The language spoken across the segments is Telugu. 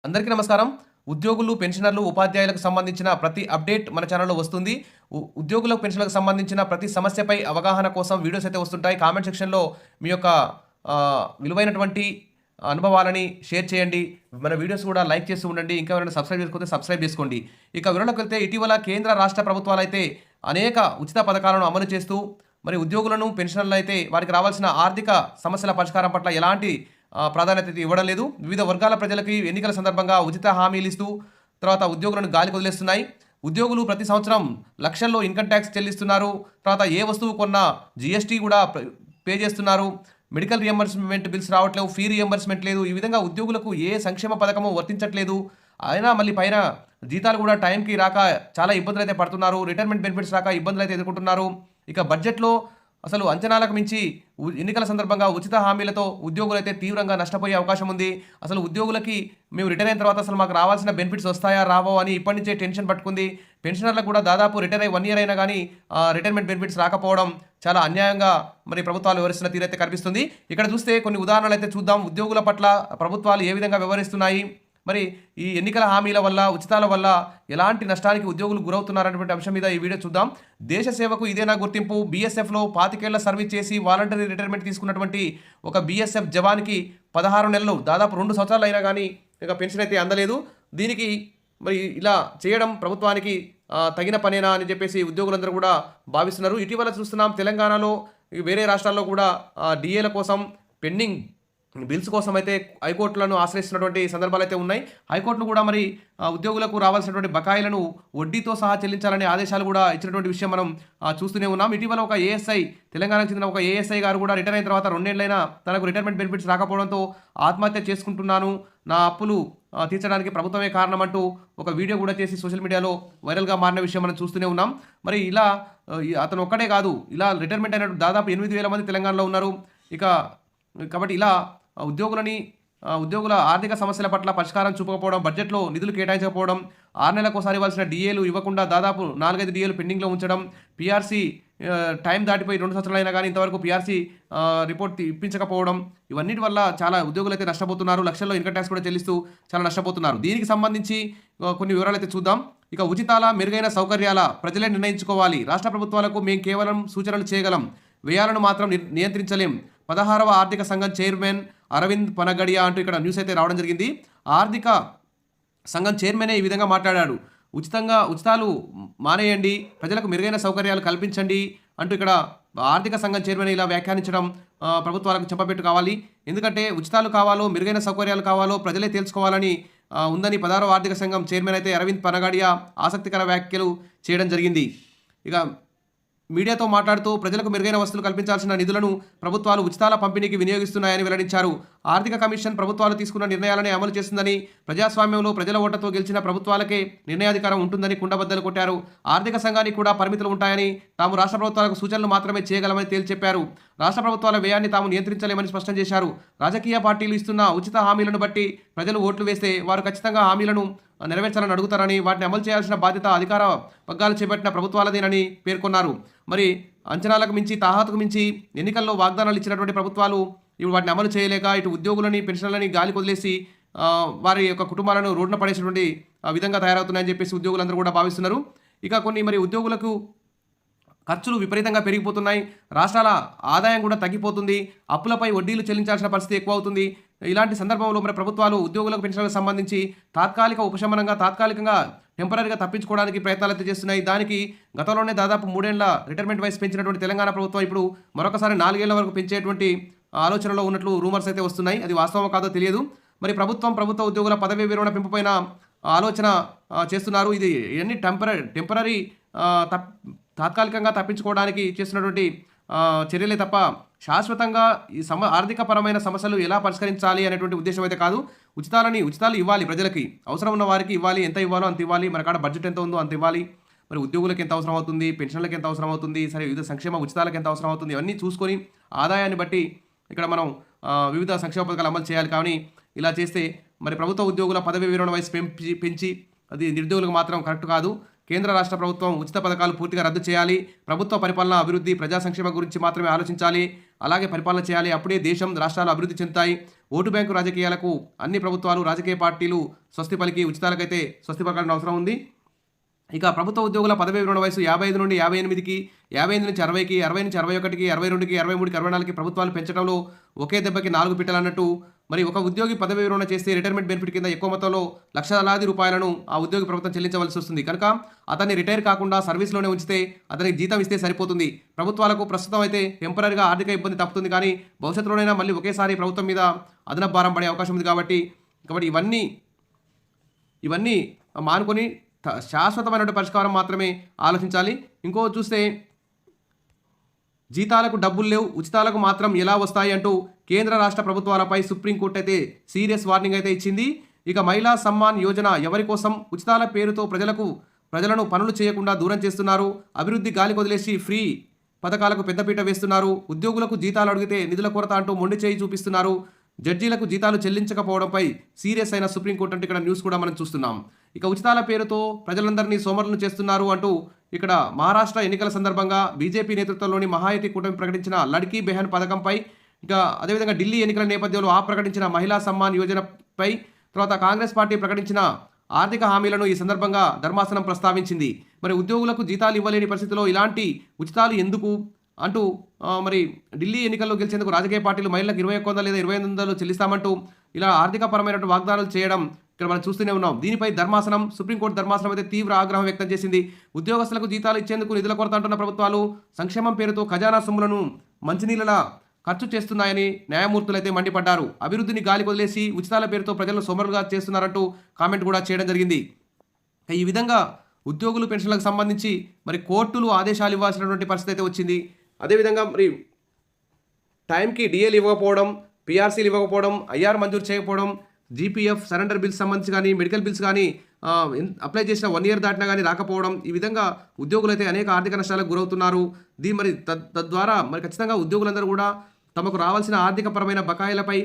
అందరికీ నమస్కారం. ఉద్యోగులు, పెన్షనర్లు, ఉపాధ్యాయులకు సంబంధించిన ప్రతి అప్డేట్ మన ఛానల్‌లో వస్తుంది. ఉద్యోగులకు, పెన్షన్‌లకు సంబంధించిన ప్రతి సమస్యపై అవగాహన కోసం వీడియోస్ అయితే వస్తుంటాయి. కామెంట్ సెక్షన్‌లో మీ యొక్క విలువైనటువంటి అనుభవాలని షేర్ చేయండి. మన వీడియోస్ కూడా లైక్ చేస్తూ ఉండండి. ఇంకా ఎవరైనా సబ్స్క్రైబ్ చేసుకోకపోతే సబ్స్క్రైబ్ చేసుకోండి. ఇక వివరాల్లోకి వెళ్తే ఇటీవల కేంద్ర, రాష్ట్ర ప్రభుత్వాలైతే అనేక ఉచిత పథకాలను అమలు చేస్తూ మరి ఉద్యోగులను, పెన్షనర్లు అయితే వారికి రావాల్సిన ఆర్థిక సమస్యల పరిష్కారం పట్ల ఎలాంటి ప్రాధాన్యత ఇవ్వడం లేదు. వివిధ వర్గాల ప్రజలకి ఎన్నికల సందర్భంగా ఉచిత హామీలు ఇస్తూ తర్వాత ఉద్యోగులను గాలికి వదిలేస్తున్నాయి. ఉద్యోగులు ప్రతి సంవత్సరం లక్షల్లో ఇన్కమ్ ట్యాక్స్ చెల్లిస్తున్నారు. తర్వాత ఏ వస్తువు కొన్నా జీఎస్టీ కూడా పే చేస్తున్నారు. మెడికల్ రియంబర్స్మెంట్ బిల్స్ రావట్లేవు, ఫీ రియంబర్స్మెంట్ లేదు. ఈ విధంగా ఉద్యోగులకు ఏ సంక్షేమ పథకము వర్తించట్లేదు. అయినా మళ్ళీ పైన జీతాలు కూడా టైంకి రాక చాలా ఇబ్బందులు అయితే పడుతున్నారు. రిటైర్మెంట్ బెనిఫిట్స్ రాక ఇబ్బందులు అయితే ఎదుర్కొంటున్నారు. ఇక బడ్జెట్లో అసలు అంచనాలకు మించి ఎన్నికల సందర్భంగా ఉచిత హామీలతో ఉద్యోగులైతే తీవ్రంగా నష్టపోయే అవకాశం ఉంది. అసలు ఉద్యోగులకి మేము రిటైర్ అయిన తర్వాత అసలు మాకు రావాల్సిన బెనిఫిట్స్ వస్తాయా రావో అని ఇప్పటి నుంచే టెన్షన్ పట్టుకుంది. పెన్షనర్లకు కూడా దాదాపు రిటైర్ అయ్యి 1 ఇయర్ అయినా కానీ రిటైర్మెంట్ బెనిఫిట్స్ రాకపోవడం చాలా అన్యాయంగా మరి ప్రభుత్వాలు వివరిస్తున్న తీరైతే కనిపిస్తుంది. ఇక్కడ చూస్తే కొన్ని ఉదాహరణలు అయితే చూద్దాం. ఉద్యోగుల పట్ల ప్రభుత్వాలు ఏ విధంగా వ్యవహరిస్తున్నాయి, మరి ఈ ఎన్నికల హామీల వల్ల, ఉచితాల వల్ల ఎలాంటి నష్టానికి ఉద్యోగులు గురవుతున్నారనేటువంటి అంశం మీద ఈ వీడియో చూద్దాం. దేశ సేవకు ఇదేనా గుర్తింపు? బీఎస్ఎఫ్లో 25 ఏళ్ల సర్వీస్ చేసి వాలంటరీ రిటైర్మెంట్ తీసుకున్నటువంటి ఒక బీఎస్ఎఫ్ జవాన్కి 16 నెలలు, దాదాపు 2 సంవత్సరాలు అయినా కానీ ఇక పెన్షన్ అయితే అందలేదు. దీనికి మరి ఇలా చేయడం ప్రభుత్వానికి తగిన పనేనా అని చెప్పేసి ఉద్యోగులందరూ కూడా భావిస్తున్నారు. ఇటీవల చూస్తున్నాం తెలంగాణలో, వేరే రాష్ట్రాల్లో కూడా డిఏల కోసం పెండింగ్ బిల్స్ కోసం అయితే హైకోర్టులను ఆశ్రయిస్తున్నటువంటి సందర్భాలు అయితే ఉన్నాయి. హైకోర్టులు కూడా మరి ఉద్యోగులకు రావాల్సినటువంటి బకాయిలను వడ్డీతో సహా చెల్లించాలనే ఆదేశాలు కూడా ఇచ్చినటువంటి విషయం మనం చూస్తూనే ఉన్నాం. ఇటీవల ఒక ఏఎస్ఐ, తెలంగాణకు చెందిన ఒక ఏఎస్ఐ గారు కూడా రిటైర్ అయిన తర్వాత 2 ఏళ్లైనా తనకు రిటైర్మెంట్ బెనిఫిట్స్ రాకపోవడంతో ఆత్మహత్య చేసుకుంటున్నాను, నా అప్పులు తీర్చడానికి ప్రభుత్వమే కారణం అంటూ ఒక వీడియో కూడా చేసి సోషల్ మీడియాలో వైరల్గా మారిన విషయం మనం చూస్తూనే ఉన్నాం. మరి ఇలా అతను ఒక్కడే కాదు, ఇలా రిటైర్మెంట్ అయినట్టు దాదాపు 8,000 మంది తెలంగాణలో ఉన్నారు. ఇక కాబట్టి ఇలా ఉద్యోగుల ఆర్థిక సమస్యల పట్ల పరిష్కారం చూపకపోవడం, బడ్జెట్లో నిధులు కేటాయించకపోవడం, 6 నెలలకు ఒకసారి ఇవ్వాల్సిన డిఏలు ఇవ్వకుండా దాదాపు 4-5 డిఏలు పెండింగ్లో ఉంచడం, పీఆర్సీ టైం దాటిపోయి 2 సంవత్సరాలు అయినా కానీ ఇంతవరకు పీఆర్సీ రిపోర్ట్ ఇప్పించకపోవడం, ఇవన్నిటి వల్ల చాలా ఉద్యోగులు అయితే నష్టపోతున్నారు. లక్షల్లో ఇన్కమ్ ట్యాక్స్ కూడా చెల్లిస్తూ చాలా నష్టపోతున్నారు. దీనికి సంబంధించి కొన్ని వివరాలు అయితే చూద్దాం. ఇక ఉచితాల, మెరుగైన సౌకర్యాల ప్రజలే నిర్ణయించుకోవాలి. రాష్ట్ర ప్రభుత్వాలకు మేము కేవలం సూచనలు చేయగలం, వ్యయాలను మాత్రం నియంత్రించలేం. 16వ ఆర్థిక సంఘం చైర్మన్ అరవింద్ పనగడియా అంటూ ఇక్కడ న్యూస్ అయితే రావడం జరిగింది. ఆర్థిక సంఘం చైర్మనే ఈ విధంగా మాట్లాడాడు. ఉచితాలు మానేయండి, ప్రజలకు మెరుగైన సౌకర్యాలు కల్పించండి అంటూ ఇక్కడ ఆర్థిక సంఘం చైర్మన్ ఇలా వ్యాఖ్యానించడం ప్రభుత్వాలకు చెప్పబెట్టు కావాలి. ఎందుకంటే ఉచితాలు కావాలో, మెరుగైన సౌకర్యాలు కావాలో ప్రజలే తెలుసుకోవాలని ఉందని 16వ ఆర్థిక సంఘం చైర్మన్ అయితే అరవింద్ పనగడియా ఆసక్తికర వ్యాఖ్యలు చేయడం జరిగింది. ఇక మీడియాతో మాట్లాడుతూ ప్రజలకు మెరుగైన వసతులు కల్పించాల్సిన నిధులను ప్రభుత్వాలు ఉచితాల పంపిణీకి వినియోగిస్తున్నాయని వెల్లడించారు. ఆర్థిక కమిషన్ ప్రభుత్వాలు తీసుకున్న నిర్ణయాలనే అమలు చేస్తుందని, ప్రజాస్వామ్యంలో ప్రజల ఓటతో గెలిచిన ప్రభుత్వాలకే నిర్ణయాధికారం ఉంటుందని కుండబద్దలు కొట్టారు. ఆర్థిక సంఘానికి కూడా పరిమితులు ఉంటాయని, తాము రాష్ట్ర ప్రభుత్వాలకు సూచనలు మాత్రమే చేయగలమని తేల్చి చెప్పారు. రాష్ట్ర ప్రభుత్వాల వ్యయాన్ని తాము నియంత్రించలేమని స్పష్టం చేశారు. రాజకీయ పార్టీలు ఇస్తున్న ఉచిత హామీలను బట్టి ప్రజలు ఓట్లు వేస్తే వారు ఖచ్చితంగా హామీలను నెరవేర్చాలని అడుగుతారని, వాటిని అమలు చేయాల్సిన బాధ్యత అధికార వర్గాలు చేపట్టిన ప్రభుత్వాలదేనని పేర్కొన్నారు. మరి అంచనాలకు మించి, తాహతుకు మించి ఎన్నికల్లో వాగ్దానాలు ఇచ్చినటువంటి ప్రభుత్వాలు ఇప్పుడు వాటిని అమలు చేయలేక ఇటు ఉద్యోగులని, పెన్షన్లని గాలికి వదిలేసి వారి యొక్క కుటుంబాలను రోడ్డున పడేసినటువంటి విధంగా తయారవుతున్నాయని చెప్పేసి ఉద్యోగులందరూ కూడా భావిస్తున్నారు. ఇక కొన్ని మరి ఉద్యోగులకు ఖర్చులు విపరీతంగా పెరిగిపోతున్నాయి. రాష్ట్రాల ఆదాయం కూడా తగ్గిపోతుంది. అప్పులపై వడ్డీలు చెల్లించాల్సిన పరిస్థితి ఎక్కువ అవుతుంది. ఇలాంటి సందర్భంలో మరి ప్రభుత్వాలు ఉద్యోగులకు, పెన్షన్లకు సంబంధించి తాత్కాలికంగా టెంపరీగా తప్పించుకోవడానికి ప్రయత్నాలు అయితే చేస్తున్నాయి. దానికి గతంలోనే దాదాపు 3 ఏళ్ల రిటైర్మెంట్ వయసు పెంచినటువంటి తెలంగాణ ప్రభుత్వం ఇప్పుడు మరొకసారి 4 ఏళ్ల వరకు పెంచేటువంటి ఆలోచనలో ఉన్నట్లు రూమర్స్ అయితే వస్తున్నాయి. అది వాస్తవం కాదో తెలియదు. మరి ప్రభుత్వ ఉద్యోగుల పదవీ విరమణ పెంపుపైన ఆలోచన చేస్తున్నారు. ఇది ఇవన్నీ టెంపరీ తాత్కాలికంగా తప్పించుకోవడానికి చేస్తున్నటువంటి చర్యలే తప్ప శాశ్వతంగా ఈ ఆర్థికపరమైన సమస్యలు ఎలా పరిష్కరించాలి అనేటువంటి ఉద్దేశం అయితే కాదు. ఉచితాలు ఇవ్వాలి, ప్రజలకి అవసరం ఉన్న వారికి ఇవ్వాలి, ఎంత ఇవ్వాలో అంత ఇవ్వాలి. మన కాడ బడ్జెట్ ఎంత ఉందో అంత ఇవ్వాలి. మరి ఉద్యోగులకు ఎంత అవసరం అవుతుంది, పెన్షన్లకు ఎంత అవసరం అవుతుంది, సరే వివిధ సంక్షేమ ఉచితాలకు ఎంత అవసరం అవుతుంది, ఇవన్నీ చూసుకొని ఆదాయాన్ని బట్టి ఇక్కడ మనం వివిధ సంక్షేమ పథకాలు అమలు చేయాలి. కానీ ఇలా చేస్తే మరి ప్రభుత్వ ఉద్యోగుల పదవీ విరమణ వయసు పెంచి అది నిరుద్యోగులకు మాత్రం కరెక్ట్ కాదు. కేంద్ర రాష్ట్ర ప్రభుత్వం ఉచిత పథకాలు పూర్తిగా రద్దు చేయాలి. ప్రభుత్వ పరిపాలన, అభివృద్ధి, ప్రజా సంక్షేమం గురించి మాత్రమే ఆలోచించాలి. అలాగే పరిపాలన చేయాలి. అప్పుడే దేశం, రాష్ట్రాలు అభివృద్ధి చెందుతాయి. ఓటు బ్యాంకు రాజకీయాలకు అన్ని ప్రభుత్వాలు, రాజకీయ పార్టీలు స్వస్తి పలికి ఉచితాలకైతే స్వస్తి పలకాల్సిన అవసరం ఉంది. ఇక ప్రభుత్వ ఉద్యోగుల పదవీ విరమణ వయసు 55 నుండి 58కి, 55 నుంచి 60కి, 60 నుంచి 61కి, 62కి, 63కి, 64కి ప్రభుత్వాలు పెంచడంలో ఒకే దెబ్బకి 4 పిట్టలు అన్నట్టు. మరి ఒక ఉద్యోగి పదవీ విరమణ చేస్తే రిటైర్మెంట్ బెనిఫిట్ కింద ఎక్కువ మొత్తంలో లక్షలాది రూపాయలను ఆ ఉద్యోగి ప్రభుత్వం చెల్లించవలసి వస్తుంది. కనుక అతన్ని రిటైర్ కాకుండా సర్వీస్లోనే ఉంచితే అతనికి జీతం ఇస్తే సరిపోతుంది. ప్రభుత్వాలకు ప్రస్తుతం అయితే టెంపరీగా ఆర్థిక ఇబ్బంది తప్పుతుంది, కానీ భవిష్యత్తులోనైనా మళ్ళీ ఒకేసారి ప్రభుత్వం మీద అదనపు భారం పడే అవకాశం ఉంది. కాబట్టి ఇవన్నీ మానుకొని శాశ్వతమైన పరిష్కారం మాత్రమే ఆలోచించాలి. ఇంకో చూస్తే జీతాలకు డబ్బులు లేవు, ఉచితాలకు మాత్రం ఎలా వస్తాయి అంటూ కేంద్ర రాష్ట్ర ప్రభుత్వాలపై సుప్రీంకోర్టు అయితే సీరియస్ వార్నింగ్ అయితే ఇచ్చింది. ఇక మహిళా సమ్మాన్ యోజన ఎవరి కోసం? ఉచితాల పేరుతో ప్రజలను పనులు చేయకుండా దూరం చేస్తున్నారు. అభివృద్ధి గాలి కొదిలేసి ఫ్రీ పథకాలకు పెద్దపీట వేస్తున్నారు. ఉద్యోగులకు జీతాలు అడిగితే నిధుల కొరత అంటూ మొండి చేయి చూపిస్తున్నారు. జడ్జీలకు జీతాలు చెల్లించకపోవడంపై సీరియస్ అయిన సుప్రీంకోర్టు అంటే ఇక్కడ న్యూస్ కూడా మనం చూస్తున్నాం. ఇక ఉచితాల పేరుతో ప్రజలందరినీ సోమరులను చేస్తున్నారు అంటూ ఇక్కడ మహారాష్ట్ర ఎన్నికల సందర్భంగా బీజేపీ నేతృత్వంలోని మహాయుతి కూటమి ప్రకటించిన లడ్కీ బెహన్ పథకంపై, ఇక అదేవిధంగా ఢిల్లీ ఎన్నికల నేపథ్యంలో ప్రకటించిన మహిళా సమ్మాన్ యోజనపై, తర్వాత కాంగ్రెస్ పార్టీ ప్రకటించిన ఆర్థిక హామీలను ఈ సందర్భంగా ధర్మాసనం ప్రస్తావించింది. మరి ఉద్యోగులకు జీతాలు ఇవ్వలేని పరిస్థితిలో ఇలాంటి ఉచితాలు ఎందుకు అంటూ మరి ఢిల్లీ ఎన్నికల్లో గెలిచేందుకు రాజకీయ పార్టీలు మహిళలకు 2100 లేదా 2500 చెల్లిస్తామంటూ ఇలా ఆర్థికపరమైన వాగ్దానాలు చేయడం ఇక్కడ మనం చూస్తూనే ఉన్నాం. దీనిపై సుప్రీంకోర్టు ధర్మాసనం అయితే తీవ్ర ఆగ్రహం వ్యక్తం చేసింది. ఉద్యోగస్తులకు జీతాలు ఇచ్చేందుకు నిధుల కొరత అంటున్న ప్రభుత్వాలు సంక్షేమం పేరుతో ఖజానా సొమ్ములను మంచినీళ్ళలా ఖర్చు చేస్తున్నాయని న్యాయమూర్తులు అయితే మండిపడ్డారు. అభివృద్ధిని గాలి కొదిలేసి ఉచితాల పేరుతో ప్రజలను సోమరులుగా చేస్తున్నారంటూ కామెంట్ కూడా చేయడం జరిగింది. ఈ విధంగా ఉద్యోగులు పెన్షన్లకు సంబంధించి మరి కోర్టులు ఆదేశాలు ఇవ్వాల్సినటువంటి పరిస్థితి అయితే వచ్చింది. అదేవిధంగా మరి టైంకి డిఏలు ఇవ్వకపోవడం, పిఆర్సీలు ఇవ్వకపోవడం, ఐఆర్ మంజూరు చేయకపోవడం, జీపీఎఫ్ సరెండర్ బిల్స్ సంబంధించి కానీ, మెడికల్ బిల్స్ కానీ అప్లై చేసిన 1 year దాటినా కానీ రాకపోవడం, ఈ విధంగా ఉద్యోగులైతే అనేక ఆర్థిక నష్టాలకు గురవుతున్నారు. మరి తద్వారా మరి ఖచ్చితంగా ఉద్యోగులందరూ కూడా తమకు రావాల్సిన ఆర్థికపరమైన బకాయిలపై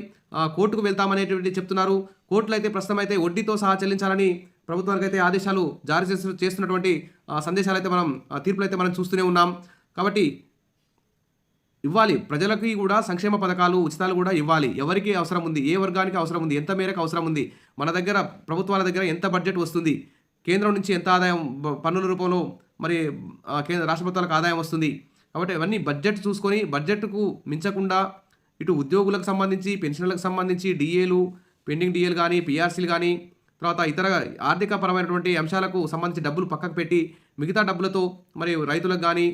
కోర్టుకు వెళ్తామనేటువంటి చెప్తున్నారు. కోర్టులు అయితే ప్రస్తుతం అయితే వడ్డీతో సహా చెల్లించాలని ప్రభుత్వానికి అయితే ఆదేశాలు జారీ చేస్తున్నటువంటి సందేశాలు అయితే తీర్పులు అయితే మనం చూస్తూనే ఉన్నాం. కాబట్టి ఇవ్వాలి, ప్రజలకి కూడా సంక్షేమ పథకాలు, ఉచితాలు కూడా ఇవ్వాలి. ఎవరికి అవసరం ఉంది, ఏ వర్గానికి అవసరం ఉంది, ఎంత మేరకు అవసరం ఉంది, మన దగ్గర ప్రభుత్వాల దగ్గర ఎంత బడ్జెట్ వస్తుంది, కేంద్రం నుంచి ఎంత ఆదాయం పన్నుల రూపంలో మరి కేంద్ర రాష్ట్ర ప్రభుత్వాలకు ఆదాయం వస్తుంది. కాబట్టి అవన్నీ బడ్జెట్ చూసుకొని బడ్జెట్కు మించకుండా ఇటు ఉద్యోగులకు సంబంధించి, పెన్షన్లకు సంబంధించి డిఏలు, పెండింగ్ డిఏలు కానీ, పిఆర్సీలు కానీ, తర్వాత ఇతర ఆర్థికపరమైనటువంటి అంశాలకు సంబంధించి డబ్బులు పక్కకు పెట్టి మిగతా డబ్బులతో మరి రైతులకు కానీ,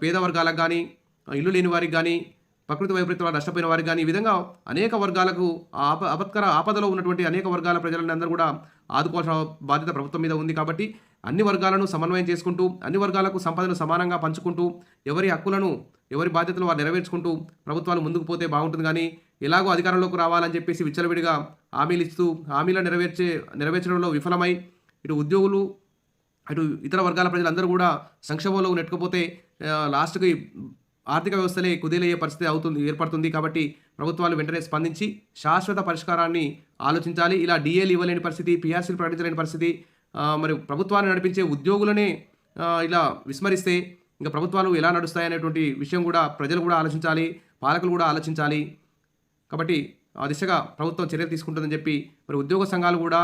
పేద వర్గాలకు కానీ, ఇల్లు లేని వారికి కానీ, ప్రకృతి వైపరీత్యాలు నష్టపోయిన వారికి కానీ, ఈ విధంగా అనేక వర్గాలకు ఆపదలో ఉన్నటువంటి అనేక వర్గాల ప్రజలని అందరూ కూడా ఆదుకోవాల్సిన బాధ్యత ప్రభుత్వం మీద ఉంది. కాబట్టి అన్ని వర్గాలను సమన్వయం చేసుకుంటూ, అన్ని వర్గాలకు సంపదను సమానంగా పంచుకుంటూ, ఎవరి హక్కులను, ఎవరి బాధ్యతలు వారు నెరవేర్చుకుంటూ ప్రభుత్వాలు ముందుకు పోతే బాగుంటుంది. కానీ ఎలాగో అధికారంలోకి రావాలని చెప్పేసి విచ్చలవిడిగా హామీలు ఇస్తూ హామీలను నెరవేర్చడంలో విఫలమై ఇటు ఉద్యోగులు, అటు ఇతర వర్గాల ప్రజలందరూ కూడా సంక్షోభంలో నెట్టుకుపోతే లాస్ట్కి ఆర్థిక వ్యవస్థలే కుదేలయ్యే పరిస్థితి ఏర్పడుతుంది. కాబట్టి ప్రభుత్వాలు వెంటనే స్పందించి శాశ్వత పరిష్కారాన్ని ఆలోచించాలి. ఇలా డిఏలు ఇవ్వలేని పరిస్థితి, పిఆర్సీలు ప్రకటించలేని పరిస్థితి, మరి ప్రభుత్వాన్ని నడిపించే ఉద్యోగులనే ఇలా విస్మరిస్తే ఇంకా ప్రభుత్వాలు ఎలా నడుస్తాయనేటువంటి విషయం కూడా ప్రజలు కూడా ఆలోచించాలి, పాలకులు కూడా ఆలోచించాలి. కాబట్టి ఆ దిశగా ప్రభుత్వం చర్యలు తీసుకుంటుందని చెప్పి మరి ఉద్యోగ సంఘాలు కూడా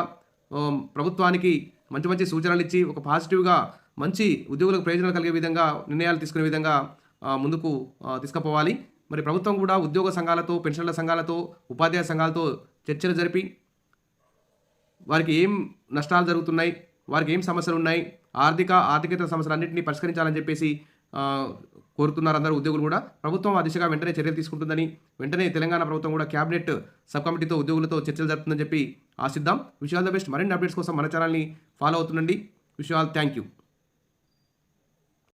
ప్రభుత్వానికి మంచి మంచి సూచనలు ఇచ్చి ఒక పాజిటివ్గా మంచి ఉద్యోగులకు ప్రయోజనాలు కలిగే విధంగా నిర్ణయాలు తీసుకునే విధంగా ముందుకు తీసుకుపోవాలి. మరి ప్రభుత్వం కూడా ఉద్యోగ సంఘాలతో, పెన్షన్ల సంఘాలతో, ఉపాధ్యాయ సంఘాలతో చర్చలు జరిపి వారికి ఏం నష్టాలు జరుగుతున్నాయి, వారికి ఏం సమస్యలు ఉన్నాయి, ఆర్థికేతర సమస్యలు అన్నింటినీ పరిష్కరించాలని చెప్పేసి కోరుతున్నారు అందరూ ఉద్యోగులు కూడా. ప్రభుత్వం ఆ దిశగా వెంటనే చర్యలు తీసుకుంటుందని, వెంటనే తెలంగాణ ప్రభుత్వం కూడా క్యాబినెట్ సబ్ కమిటీతో ఉద్యోగులతో చర్చలు జరుపుతుందని చెప్పి ఆశిద్దాం. Wish all the best. మరిన్ని అప్డేట్స్ కోసం మన ఛానల్ని ఫాలో అవుతుండండి. Wish all thank you.